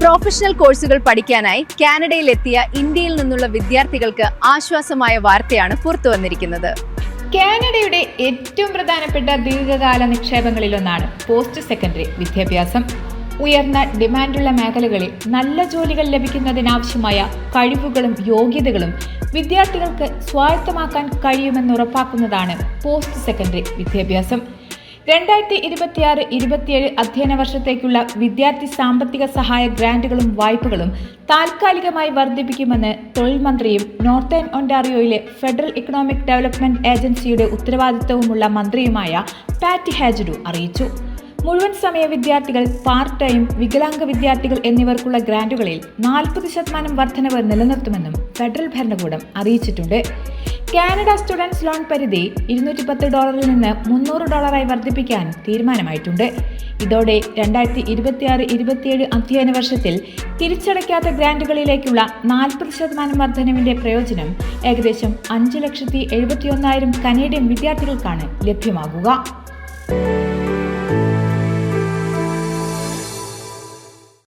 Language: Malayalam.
പ്രൊഫഷണൽ കോഴ്സുകൾ പഠിക്കാനായി കാനഡയിലെത്തിയ ഇന്ത്യയിൽ നിന്നുള്ള വിദ്യാർത്ഥികൾക്ക് ആശ്വാസമായ വാർത്തയാണ് പുറത്തു വന്നിരിക്കുന്നത്. കാനഡയുടെ ഏറ്റവും പ്രധാനപ്പെട്ട ദീർഘകാല നിക്ഷേപങ്ങളിലൊന്നാണ് പോസ്റ്റ് സെക്കൻഡറി വിദ്യാഭ്യാസം. ഉയർന്ന ഡിമാൻഡുള്ള മേഖലകളിൽ നല്ല ജോലികൾ ലഭിക്കുന്നതിനാവശ്യമായ കഴിവുകളും യോഗ്യതകളും വിദ്യാർത്ഥികൾക്ക് സ്വായത്തമാക്കാൻ കഴിയുമെന്ന് ഉറപ്പാക്കുന്നതാണ് പോസ്റ്റ് സെക്കൻഡറി വിദ്യാഭ്യാസം. 2026-27 അധ്യയന വർഷത്തേക്കുള്ള വിദ്യാർത്ഥി സാമ്പത്തിക സഹായ ഗ്രാന്റുകളും വായ്പകളും താൽക്കാലികമായി വർദ്ധിപ്പിക്കുമെന്ന് തൊഴിൽ മന്ത്രിയും നോർത്തേൺ ഒന്റാറിയോയിലെ ഫെഡറൽ ഇക്കണോമിക് ഡെവലപ്മെന്റ് ഏജൻസിയുടെ ഉത്തരവാദിത്തവുമുള്ള മന്ത്രിയുമായ പാറ്റി ഹാജഡു അറിയിച്ചു. മുഴുവൻ സമയ വിദ്യാർത്ഥികൾ, പാർട്ട് ടൈം, വികലാംഗ വിദ്യാർത്ഥികൾ എന്നിവർക്കുള്ള ഗ്രാന്റുകളിൽ 40% വർധനവ് നിലനിർത്തുമെന്നും ഫെഡറൽ ഭരണകൂടം അറിയിച്ചിട്ടുണ്ട്. കാനഡ സ്റ്റുഡൻസ് ലോൺ പരിധി $210 നിന്ന് $300 വർദ്ധിപ്പിക്കാൻ തീരുമാനമായിട്ടുണ്ട്. ഇതോടെ 2026-27 അധ്യയന വർഷത്തിൽ തിരിച്ചടയ്ക്കാത്ത ഗ്രാന്റുകളിലേക്കുള്ള 40% വർധനവിന്റെ പ്രയോജനം ഏകദേശം 5,71,000 കനേഡിയൻ വിദ്യാർത്ഥികൾക്കാണ് ലഭ്യമാകുക.